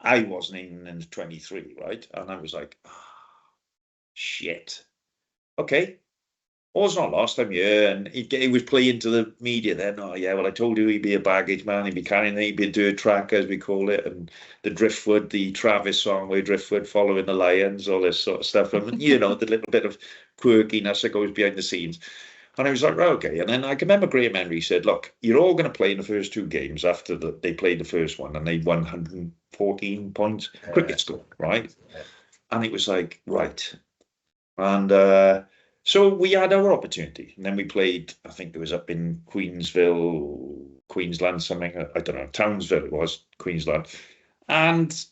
I wasn't even in the 23, right? And I was like, shit. Okay. All's not lost, I'm here. And he was playing to the media then. Oh, yeah, well, I told you he'd be a baggage man. He'd be carrying, he'd be a dirt tracker, as we call it. And the Driftwood, the Travis song where Driftwood following the Lions, all this sort of stuff. And, the little bit of quirkiness that goes behind the scenes. And I was like, right, okay. And then I can remember Graham Henry said, look, you're all going to play in the first 2 games after they played the first one and they won 114 points cricket score, right? Yeah. And it was like, right. And so we had our opportunity. And then we played, I think it was up in Queensland, something, I don't know, Townsville it was, Queensland. And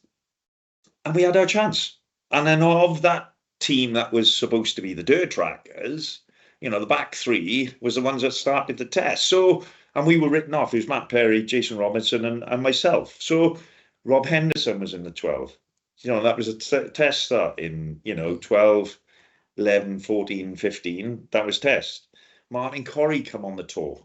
we had our chance. And then of that team that was supposed to be the dirt trackers, the back 3 was the ones that started the test. So, and we were written off. It was Matt Perry, Jason Robinson, and myself. So Rob Henderson was in the 12. That was a test start in, 12, 11, 14, 15. That was test. Martin Corrie come on the tour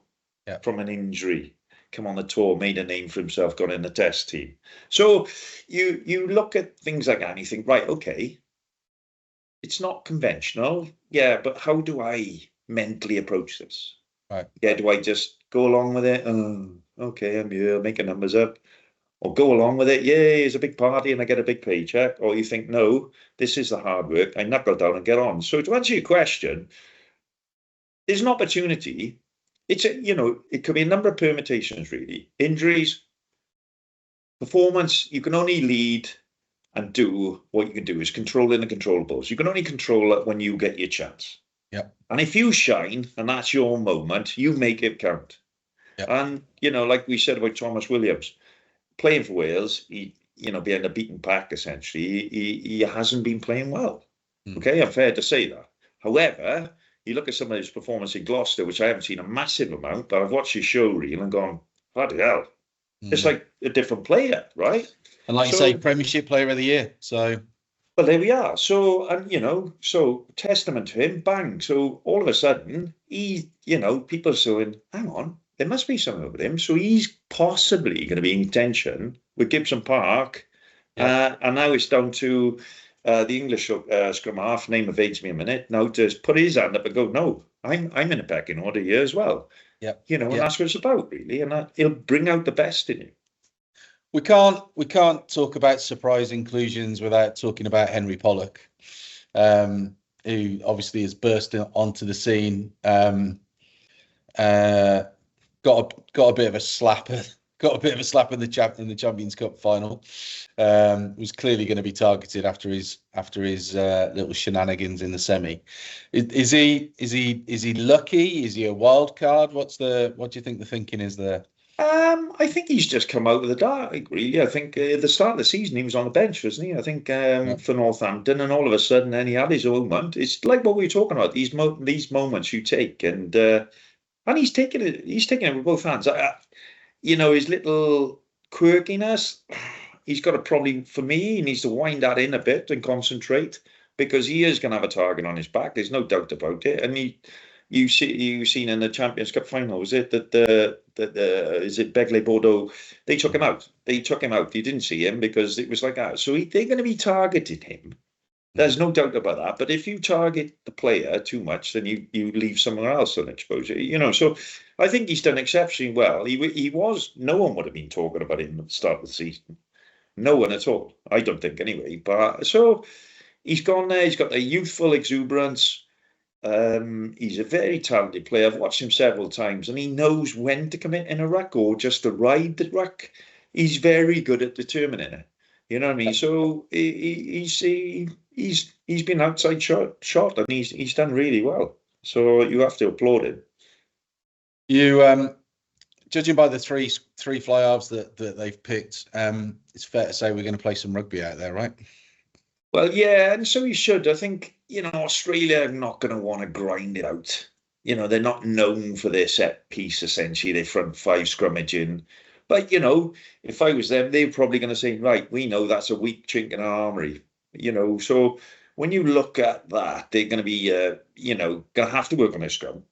from an injury. Come on the tour, made a name for himself, got in the test team. So you look at things like that and you think, right, okay, it's not conventional. Yeah, but how do I mentally approach this? Right. Yeah, do I just go along with it? Oh, okay, I'm here, making numbers up. Or go along with it, yay, it's a big party and I get a big paycheck. Or you think, no, this is the hard work. I knuckle down and get on. So to answer your question, there's an opportunity. It could be a number of permutations, really. Injuries, performance, you can only lead and do what you can do is controlling the controllables. You can only control it when you get your chance. Yep. And if you shine and that's your moment, you make it count. Yep. And, like we said about Thomas Williams, playing for Wales, being a beaten pack, essentially, he hasn't been playing well. Okay, I'm fair to say that. However, you look at some of his performance in Gloucester, which I haven't seen a massive amount, but I've watched his show reel and gone, bloody hell. It's like a different player, right? And like you say, Premiership Player of the Year. So, well, there we are. So, and so testament to him, bang. So all of a sudden, people are saying, hang on, there must be something with him. So he's possibly going to be in contention with Gibson Park. And now it's down to the English scrum half, name evades me a minute, now to put his hand up and go, no, I'm in a pecking order here as well. And that's what it's about, really. And it'll bring out the best in you. We can't talk about surprise inclusions without talking about Henry Pollock, who obviously has burst onto the scene. Got a bit of a slap. Got a bit of a slap in the Champions Cup final. Was clearly going to be targeted after his little shenanigans in the semi. Is he lucky? Is he a wild card? What do you think the thinking is there? I think he's just come out of the dark, really. I think at the start of the season he was on the bench, wasn't he? I think for Northampton, and all of a sudden then he had his own moment. It's like what we were talking about, these moments you take, and he's taking it with both hands. His little quirkiness, he's got to probably, for me, he needs to wind that in a bit and concentrate, because he is going to have a target on his back. There's no doubt about it. And you've seen in the Champions Cup final, was it is it Begley Bordeaux? They took him out. You didn't see him because it was like that. So they're going to be targeting him. There's no doubt about that. But if you target the player too much, then you leave somewhere else unexposed. So I think he's done exceptionally well. No one would have been talking about him at the start of the season. No one at all. I don't think anyway. But so he's gone there. He's got the youthful exuberance. He's a very talented player. I've watched him several times, and he knows when to commit in a ruck or just to ride the ruck. He's very good at determining it. You know what I mean? So he's been outside shot, and he's done really well. So you have to applaud him. You judging by the three fly halves that they've picked, it's fair to say we're going to play some rugby out there, right? Well, yeah, and so you should. I think, Australia are not going to want to grind it out. They're not known for their set piece, essentially, their front 5 scrummaging. But, if I was them, they're probably going to say, right, we know that's a weak chink in our armoury. So when you look at that, they're going to be, going to have to work on their scrum.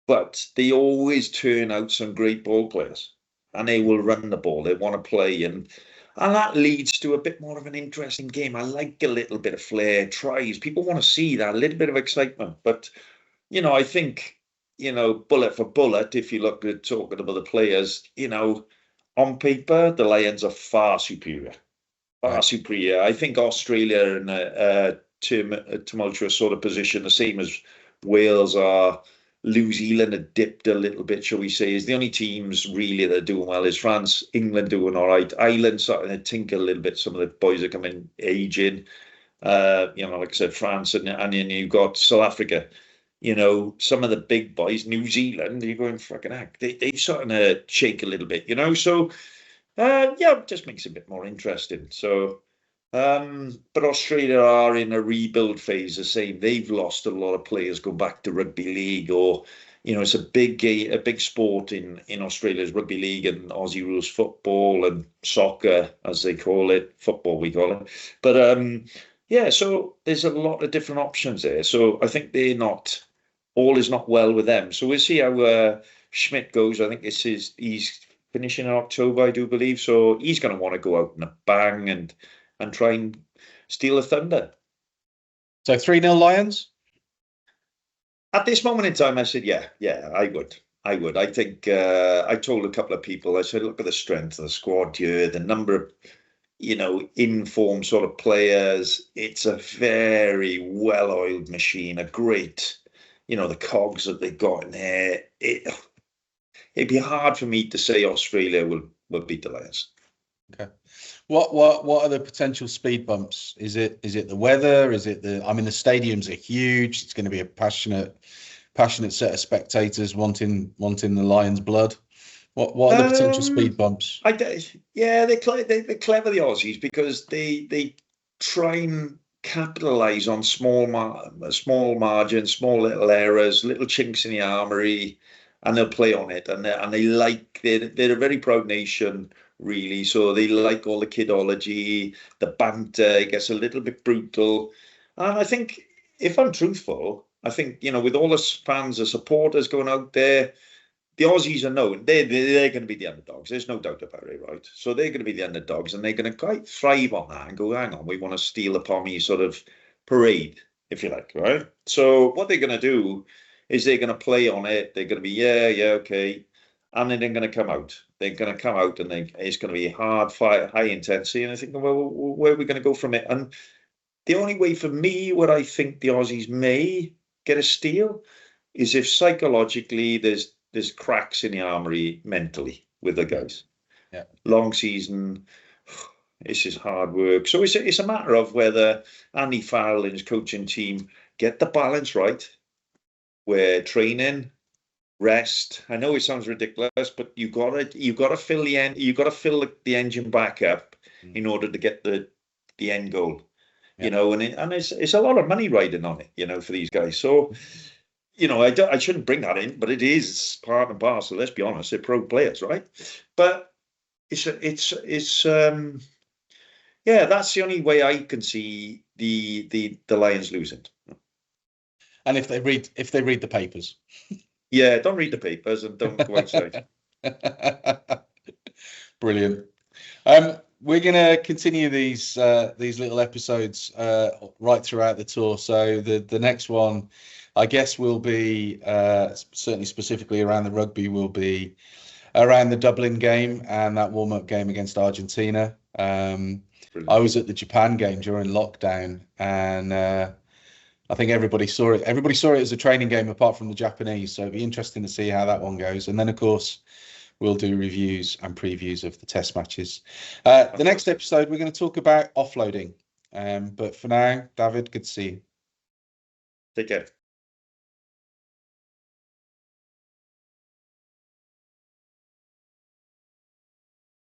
But they always turn out some great ball players. and they will run the ball. They want to play, and that leads to a bit more of an interesting game. I like a little bit of flair, tries. People want to see that, a little bit of excitement. But, I think, bullet for bullet, if you look at talking about the players, on paper, the Lions are far superior. Far superior. I think Australia are in a tumultuous sort of position, the same as Wales are. New Zealand had dipped a little bit, shall we say. Is the only teams really that are doing well is France, England doing all right. Ireland starting to tinker a little bit. Some of the boys are coming aging. Like I said, France, and then you've got South Africa. Some of the big boys, New Zealand, you're going, fucking heck, they're starting to shake a little bit, So, it just makes it a bit more interesting. So, but Australia are in a rebuild phase, the same. They've lost a lot of players, go back to rugby league, or, it's a big sport in Australia's rugby league and Aussie rules football and soccer, as they call it. Football, we call it. But, so there's a lot of different options there. So I think all is not well with them. So we'll see how Schmidt goes. I think he's finishing in October, I do believe. So he's going to want to go out in a bang and try and steal a thunder. So 3-0 Lions? At this moment in time, I said, yeah, I would. I think I told a couple of people, I said, look at the strength of the squad here, the number of, in-form sort of players. It's a very well-oiled machine, a great, the cogs that they've got in there. It'd be hard for me to say Australia will beat the Lions. Okay. What are the potential speed bumps? Is it the weather? Is it the stadiums are huge. It's going to be a passionate set of spectators wanting the Lions' blood. What are the potential speed bumps? They're clever, the Aussies, because they try and capitalise on small margins, small little errors, little chinks in the armoury, and they'll play on it. And they're a very proud nation, really. So they like all the kidology, the banter. It gets a little bit brutal. And I think, if I'm truthful, I think, with all the fans, the supporters going out there, the Aussies are known. They're going to be the underdogs. There's no doubt about it, right? So they're going to be the underdogs, and they're going to quite thrive on that and go, hang on, we want to steal upon me sort of parade, if you like, right? So what they're going to do is they're going to play on it. They're going to be, okay. And then they're going to come out. They're going to come out, and it's going to be hard fight, high intensity. And I think, well, where are we going to go from it? And the only way for me, where I think the Aussies may get a steal, is if psychologically there's cracks in the armoury mentally with the guys. Yeah. Long season, this is hard work. So it's a matter of whether Andy Farrell and his coaching team get the balance right, where training, rest. I know it sounds ridiculous, but you got to fill the engine back up in order to get the end goal. Yeah. And it's a lot of money riding on it, for these guys. So. I shouldn't bring that in, but it is part and parcel. Let's be honest, they're pro players, right? But it's that's the only way I can see the Lions losing. And if they read the papers, don't read the papers and don't go outside. Brilliant. We're going to continue these little episodes right throughout the tour. So the next one, I guess, will be certainly specifically around the rugby, will be around the Dublin game and that warm-up game against Argentina. I was at the Japan game during lockdown, and I think everybody saw it. Everybody saw it as a training game apart from the Japanese. So it'd be interesting to see how that one goes. And then, of course, we'll do reviews and previews of the test matches. The next episode, we're going to talk about offloading. But for now, David, good to see you. Take care.